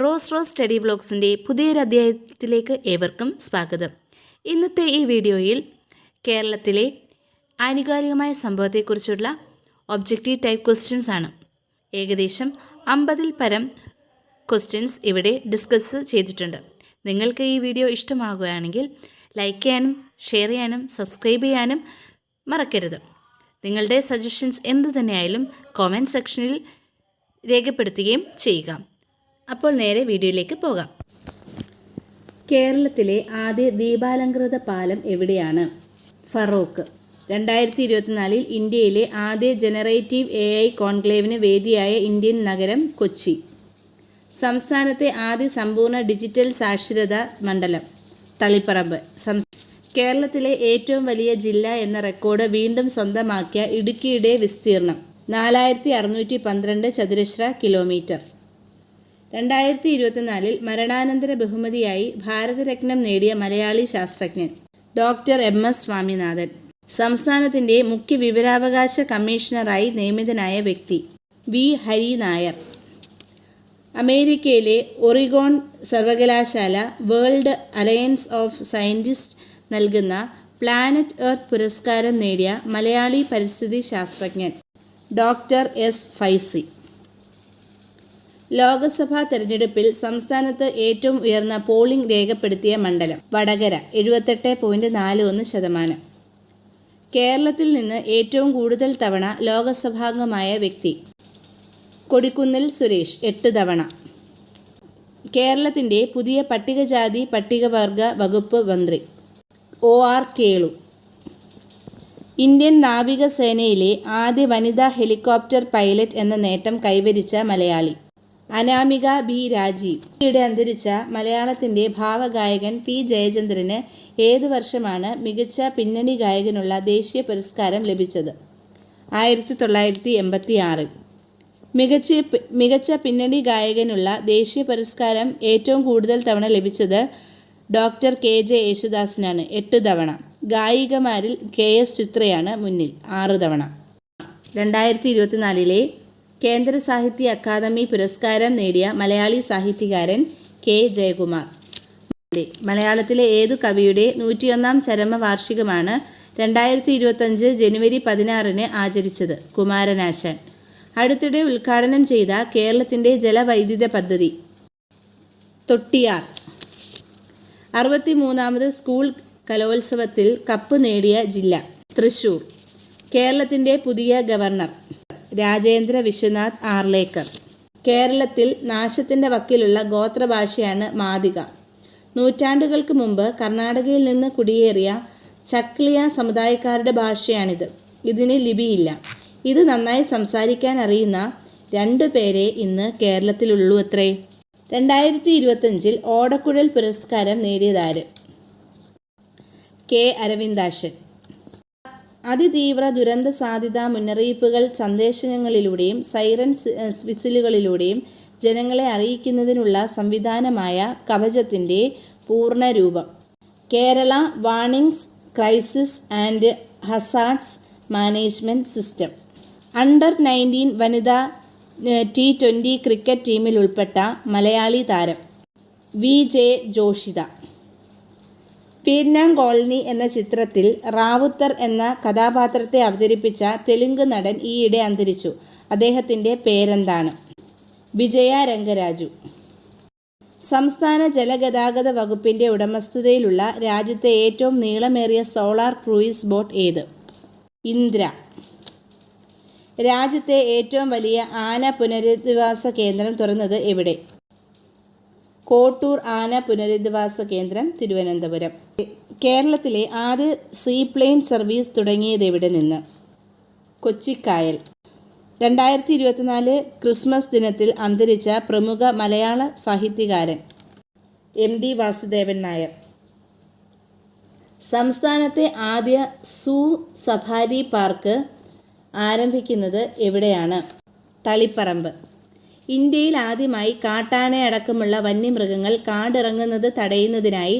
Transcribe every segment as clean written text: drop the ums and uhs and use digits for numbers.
Rose study വ്ലോഗ്സിൻ്റെ പുതിയൊരു അധ്യായത്തിലേക്ക് ഏവർക്കും സ്വാഗതം. ഇന്നത്തെ ഈ വീഡിയോയിൽ കേരളത്തിലെ ആനുകാലികമായ സംഭവത്തെക്കുറിച്ചുള്ള ഒബ്ജക്റ്റീവ് ടൈപ്പ് ക്വസ്റ്റ്യൻസ് ആണ്. ഏകദേശം 50-ൽ പരം ക്വസ്റ്റ്യൻസ് ഇവിടെ ഡിസ്കസ് ചെയ്തിട്ടുണ്ട്. നിങ്ങൾക്ക് ഈ വീഡിയോ ഇഷ്ടമാകുകയാണെങ്കിൽ ലൈക്ക് ചെയ്യാനും ഷെയർ ചെയ്യാനും സബ്സ്ക്രൈബ് ചെയ്യാനും മറക്കരുത്. നിങ്ങളുടെ സജഷൻസ് എന്ത് തന്നെയായാലും കോമെൻറ്റ് സെക്ഷനിൽ രേഖപ്പെടുത്തുകയും ചെയ്യുക. അപ്പോൾ നേരെ വീഡിയോയിലേക്ക് പോകാം. കേരളത്തിലെ ആദ്യ ദീപാലംകൃത പാലം എവിടെയാണ്? ഫറോക്ക്. 2024 ഇന്ത്യയിലെ ആദ്യ ജനറേറ്റീവ് AI കോൺക്ലേവിന് വേദിയായ ഇന്ത്യൻ നഗരം കൊച്ചി. സംസ്ഥാനത്തെ ആദ്യ സമ്പൂർണ്ണ ഡിജിറ്റൽ സാക്ഷരതാ മണ്ഡലം തളിപ്പറമ്പ്. കേരളത്തിലെ ഏറ്റവും വലിയ ജില്ല എന്ന റെക്കോർഡ് വീണ്ടും സ്വന്തമാക്കിയ ഇടുക്കിയുടെ വിസ്തീർണം 4612 ചതുരശ്ര കിലോമീറ്റർ. 2024 മരണാനന്തര ബഹുമതിയായി ഭാരതരത്നം നേടിയ മലയാളി ശാസ്ത്രജ്ഞൻ ഡോക്ടർ MS സ്വാമിനാഥൻ. സംസ്ഥാനത്തിൻ്റെ മുഖ്യ വിവരാവകാശ കമ്മീഷണറായി നിയമിതനായ വ്യക്തി V ഹരി നായർ. അമേരിക്കയിലെ ഒറിഗോൺ സർവകലാശാല വേൾഡ് അലയൻസ് ഓഫ് സയൻറ്റിസ്റ്റ് നൽകുന്ന പ്ലാനറ്റ് എർത്ത് പുരസ്കാരം നേടിയ മലയാളി പരിസ്ഥിതി ശാസ്ത്രജ്ഞൻ ഡോക്ടർ S ഫൈസി. ലോക്സഭാ തെരഞ്ഞെടുപ്പിൽ സംസ്ഥാനത്ത് ഏറ്റവും ഉയർന്ന പോളിംഗ് രേഖപ്പെടുത്തിയ മണ്ഡലം വടകര 78.41%. കേരളത്തിൽ നിന്ന് ഏറ്റവും കൂടുതൽ തവണ ലോക്സഭാംഗമായ വ്യക്തി കൊടിക്കുന്നിൽ സുരേഷ് 8 തവണ. കേരളത്തിൻ്റെ പുതിയ പട്ടികജാതി പട്ടികവർഗ വകുപ്പ് മന്ത്രി OR കേളു. ഇന്ത്യൻ നാവികസേനയിലെ ആദ്യ വനിതാ ഹെലികോപ്റ്റർ പൈലറ്റ് എന്ന നേട്ടം കൈവരിച്ച മലയാളി അനാമിക B രാജീവ്. ഈയിടെ അന്തരിച്ച മലയാളത്തിൻ്റെ ഭാവഗായകൻ P ജയചന്ദ്രന് ഏത് വർഷമാണ് മികച്ച പിന്നണി ഗായകനുള്ള ദേശീയ പുരസ്കാരം ലഭിച്ചത്? 1986. മികച്ച പിന്നണി ഗായകനുള്ള ദേശീയ പുരസ്കാരം ഏറ്റവും കൂടുതൽ തവണ ലഭിച്ചത് ഡോക്ടർ KJ യേശുദാസിനാണ് 8 തവണ. ഗായികമാരിൽ KS ചിത്രയാണ് മുന്നിൽ 6 തവണ. 2024 കേന്ദ്ര സാഹിത്യ അക്കാദമി പുരസ്കാരം നേടിയ മലയാളി സാഹിത്യകാരൻ K ജയകുമാർ. മലയാളത്തിലെ ഏതു കവിയുടെ 101-ാം ചരമവാർഷികമാണ് 2025 ജനുവരി 16-ന് ആചരിച്ചത്? കുമാരനാശാൻ. അടുത്തിടെ ഉദ്ഘാടനം ചെയ്ത കേരളത്തിൻ്റെ ജലവൈദ്യുത പദ്ധതി തൊട്ടിയാർ. 63-ാമത് സ്കൂൾ കലോത്സവത്തിൽ കപ്പ് നേടിയ ജില്ല തൃശ്ശൂർ. കേരളത്തിൻ്റെ പുതിയ ഗവർണർ രാജേന്ദ്ര വിശ്വനാഥ് ആർലേക്കർ. കേരളത്തിൽ നാശത്തിൻ്റെ വക്കിലുള്ള ഗോത്രഭാഷയാണ് മാദിഗ. നൂറ്റാണ്ടുകൾക്ക് മുമ്പ് കർണാടകയിൽ നിന്ന് കുടിയേറിയ ചക്ലിയ സമുദായക്കാരുടെ ഭാഷയാണിത്. ഇതിന് ലിപിയില്ല. ഇത് നന്നായി സംസാരിക്കാൻ അറിയുന്ന 2 പേരെ ഇന്ന് കേരളത്തിലുള്ളൂ അത്രേ. 2025 ഓടക്കുഴൽ പുരസ്കാരം നേടിയതാര്? K അരവിന്ദാക്ഷൻ. അതിതീവ്ര ദുരന്ത സാധ്യതാ മുന്നറിയിപ്പുകൾ സന്ദേശങ്ങളിലൂടെയും സൈറൻ വിസിലുകളിലൂടെയും ജനങ്ങളെ അറിയിക്കുന്നതിനുള്ള സംവിധാനമായ കവചത്തിൻ്റെ പൂർണ്ണരൂപം Kerala warnings crisis and hazards management system. Under nineteen വനിതാ T20 ക്രിക്കറ്റ് ടീമിൽ ഉൾപ്പെട്ട മലയാളി താരം VJ ജോഷിത. പീർനാം കോളനി എന്ന ചിത്രത്തിൽ റാവുത്തർ എന്ന കഥാപാത്രത്തെ അവതരിപ്പിച്ച തെലുങ്ക് നടൻ ഈയിടെ അന്തരിച്ചു. അദ്ദേഹത്തിൻ്റെ പേരെന്താണ്? വിജയ രംഗരാജു. സംസ്ഥാന ജലഗതാഗത വകുപ്പിൻ്റെ ഉടമസ്ഥതയിലുള്ള രാജ്യത്തെ ഏറ്റവും നീളമേറിയ സോളാർ ക്രൂയിസ് ബോട്ട് ഏത്? ഇന്ദ്ര. രാജ്യത്തെ ഏറ്റവും വലിയ ആന പുനരധിവാസ കേന്ദ്രം തുറന്നത് എവിടെ? കോട്ടൂർ ആന പുനരധിവാസ കേന്ദ്രം തിരുവനന്തപുരം. കേരളത്തിലെ ആദ്യ സീപ്ലെയിൻ സർവീസ് തുടങ്ങിയത് എവിടെ നിന്ന്? കൊച്ചിക്കായൽ. 2024 ക്രിസ്മസ് ദിനത്തിൽ അന്തരിച്ച പ്രമുഖ മലയാള സാഹിത്യകാരൻ MD വാസുദേവൻ നായർ. സംസ്ഥാനത്തെ ആദ്യ സഫാരി പാർക്ക് ആരംഭിക്കുന്നത് എവിടെയാണ്? തളിപ്പറമ്പ്. ഇന്ത്യയിൽ ആദ്യമായി കാട്ടാനയടക്കമുള്ള വന്യമൃഗങ്ങൾ കാടിറങ്ങുന്നത് തടയുന്നതിനായി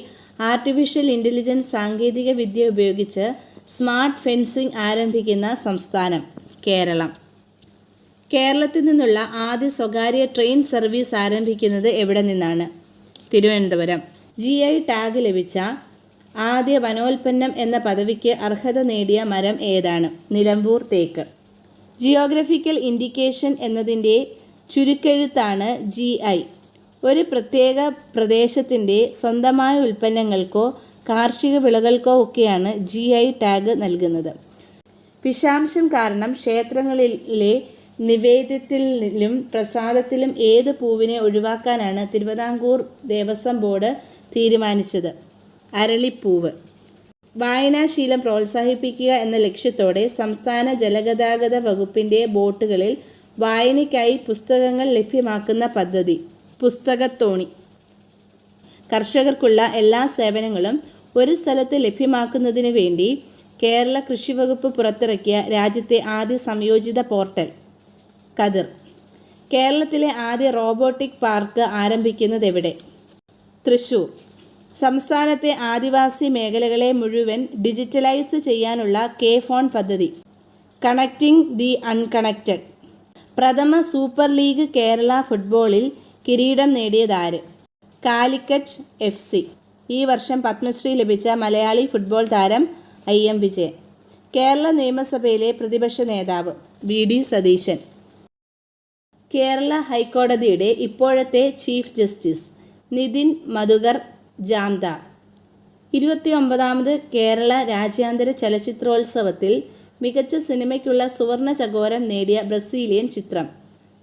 ആർട്ടിഫിഷ്യൽ ഇൻ്റലിജൻസ് സാങ്കേതിക വിദ്യ ഉപയോഗിച്ച് സ്മാർട്ട് ഫെൻസിംഗ് ആരംഭിക്കുന്ന സംസ്ഥാനം കേരളം. കേരളത്തിൽ നിന്നുള്ള ആദ്യ സ്വകാര്യ ട്രെയിൻ സർവീസ് ആരംഭിക്കുന്നത് എവിടെ നിന്നാണ്? തിരുവനന്തപുരം. GI ടാഗ് ലഭിച്ച ആദ്യ വനോൽപ്പന്നം എന്ന പദവിക്ക് അർഹത നേടിയ മരം ഏതാണ്? നിലമ്പൂർ തേക്ക്. ജിയോഗ്രഫിക്കൽ ഇൻഡിക്കേഷൻ എന്നതിൻ്റെ ചുരുക്കെഴുത്താണ് GI. ഒരു പ്രത്യേക പ്രദേശത്തിൻ്റെ സ്വന്തമായ ഉൽപ്പന്നങ്ങൾക്കോ കാർഷിക വിളകൾക്കോ ഒക്കെയാണ് GI ടാഗ് നൽകുന്നത്. വിഷാംശം കാരണം ക്ഷേത്രങ്ങളിലെ നിവേദ്യത്തിലും പ്രസാദത്തിലും ഏത് പൂവിനെ ഒഴിവാക്കാനാണ് തിരുവിതാംകൂർ ദേവസ്വം ബോർഡ് തീരുമാനിച്ചത്? അരളിപ്പൂവ്. വായനാശീലം പ്രോത്സാഹിപ്പിക്കുക എന്ന ലക്ഷ്യത്തോടെ സംസ്ഥാന ജലഗതാഗത വകുപ്പിൻ്റെ ബോട്ടുകളിൽ വായനയ്ക്കായി പുസ്തകങ്ങൾ ലഭ്യമാക്കുന്ന പദ്ധതി പുസ്തകത്തോണി. കർഷകർക്കുള്ള എല്ലാ സേവനങ്ങളും ഒരു സ്ഥലത്ത് ലഭ്യമാക്കുന്നതിന് വേണ്ടി കേരള കൃഷി വകുപ്പ് പുറത്തിറക്കിയ രാജ്യത്തെ ആദ്യ സംയോജിത പോർട്ടൽ കതിർ. കേരളത്തിലെ ആദ്യ റോബോട്ടിക് പാർക്ക് ആരംഭിക്കുന്നത് എവിടെ? തൃശ്ശൂർ. സംസ്ഥാനത്തെ ആദിവാസി മേഖലകളെ മുഴുവൻ ഡിജിറ്റലൈസ് ചെയ്യാനുള്ള K-ഫോൺ പദ്ധതി കണക്റ്റിംഗ് ദി അൺകണക്റ്റഡ്. പ്രഥമ സൂപ്പർ ലീഗ് കേരള ഫുട്ബോളിൽ കിരീടം നേടിയതാര്? കാലിക്കറ്റ് FC. ഈ വർഷം പത്മശ്രീ ലഭിച്ച മലയാളി ഫുട്ബോൾ താരം IM വിജയൻ. കേരള നിയമസഭയിലെ പ്രതിപക്ഷ നേതാവ് VD സതീശൻ. കേരള ഹൈക്കോടതിയുടെ ഇപ്പോഴത്തെ ചീഫ് ജസ്റ്റിസ് നിതിൻ മധുകർ ജാംദാർ. 29ാമത് കേരള രാജ്യാന്തര ചലച്ചിത്രോത്സവത്തിൽ മികച്ച സിനിമയ്ക്കുള്ള സുവർണ ചകോരം നേടിയ ബ്രസീലിയൻ ചിത്രം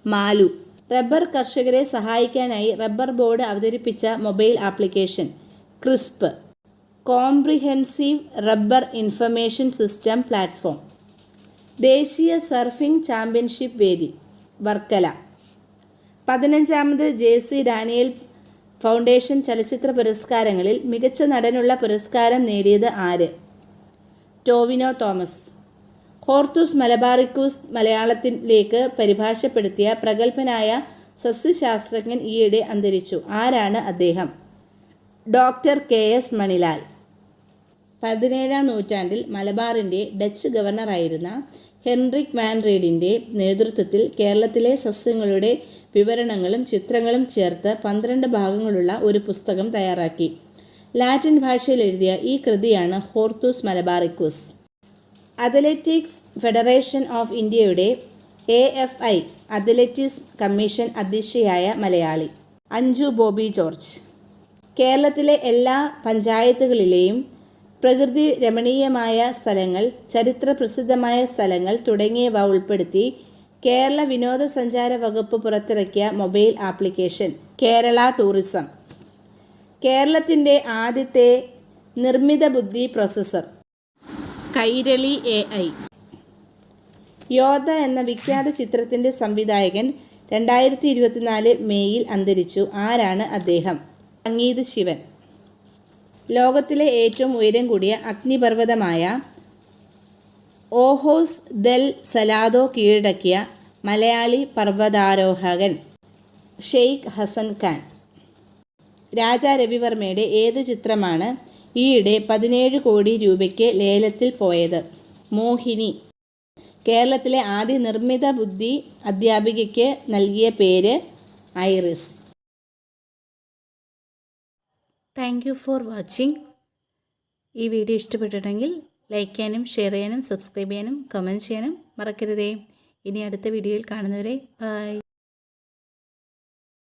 മാലു. റബ്ബർ കർഷകരെ സഹായിക്കാനായി റബ്ബർ ബോർഡ് അവതരിപ്പിച്ച mobile application crisp. Comprehensive rubber information system platform. ദേശീയ സർഫിംഗ് ചാമ്പ്യൻഷിപ്പ് വേദി വർക്കല. 15ാമത് JC ഡാനിയൽ ഫൗണ്ടേഷൻ ചലച്ചിത്ര പുരസ്കാരങ്ങളിൽ മികച്ച നടനുള്ള പുരസ്കാരം നേടിയത് ആര്? ടോവിനോ തോമസ്. ഹോർത്തൂസ് മലബാറിക്കൂസ് മലയാളത്തിലേക്ക് പരിഭാഷപ്പെടുത്തിയ പ്രഗത്ഭനായ സസ്യശാസ്ത്രജ്ഞൻ ഈയിടെ അന്തരിച്ചു. ആരാണ് അദ്ദേഹം? Doctor KS Manilal. 17ാം നൂറ്റാണ്ടിൽ മലബാറിൻ്റെ ഡച്ച് ഗവർണറായിരുന്ന ഹെൻറിക് വാൻ റീഡിൻ്റെ നേതൃത്വത്തിൽ കേരളത്തിലെ സസ്യങ്ങളുടെ വിവരണങ്ങളും ചിത്രങ്ങളും ചേർത്ത് 12 ഭാഗങ്ങളുള്ള ഒരു പുസ്തകം തയ്യാറാക്കി. ലാറ്റിൻ ഭാഷയിൽ എഴുതിയ ഈ കൃതിയാണ് Hortus Malabaricus. Athletics federation of ഇന്ത്യയുടെ AFI അത്ലറ്റിക്സ് കമ്മീഷൻ അധ്യക്ഷയായ മലയാളി അഞ്ജു ബോബി ജോർജ്. കേരളത്തിലെ എല്ലാ പഞ്ചായത്തുകളിലെയും പ്രകൃതി രമണീയമായ സ്ഥലങ്ങൾ, ചരിത്ര പ്രസിദ്ധമായ സ്ഥലങ്ങൾ തുടങ്ങിയവ ഉൾപ്പെടുത്തി കേരള വിനോദസഞ്ചാര വകുപ്പ് പുറത്തിറക്കിയ മൊബൈൽ ആപ്ലിക്കേഷൻ കേരള ടൂറിസം. കേരളത്തിൻ്റെ ആദ്യത്തെ നിർമ്മിത ബുദ്ധി പ്രോസസ്സർ കൈരളി AI. യോദ്ധ എന്ന വിഖ്യാത ചിത്രത്തിൻ്റെ സംവിധായകൻ 2024 മെയ്യിൽ അന്തരിച്ചു. ആരാണ് അദ്ദേഹം? സംഗീത് ശിവൻ. ലോകത്തിലെ ഏറ്റവും ഉയരം കൂടിയ അഗ്നിപർവ്വതമായ ഓഹോസ് ദെൽ സലാദോ കീഴടക്കിയ മലയാളി പർവ്വതാരോഹകൻ ഷെയ്ഖ് ഹസൻ ഖാൻ. രാജാ രവിവർമ്മയുടെ ഏത് ചിത്രമാണ് ഈയിടെ 17 കോടി രൂപയ്ക്ക് ലേലത്തിൽ പോയത്? മോഹിനി. കേരളത്തിലെ ആദ്യ നിർമ്മിത ബുദ്ധി അധ്യാപികയ്ക്ക് നൽകിയ പേര് iris. Thank you for watching. ഈ വീഡിയോ ഇഷ്ടപ്പെട്ടിട്ടുണ്ടെങ്കിൽ ലൈക്ക് ചെയ്യാനും ഷെയർ ചെയ്യാനും സബ്സ്ക്രൈബ് ചെയ്യാനും കമൻറ്റ് ചെയ്യാനും മറക്കരുതേ. ഇനി അടുത്ത വീഡിയോയിൽ കാണുന്നവരെ ബൈ.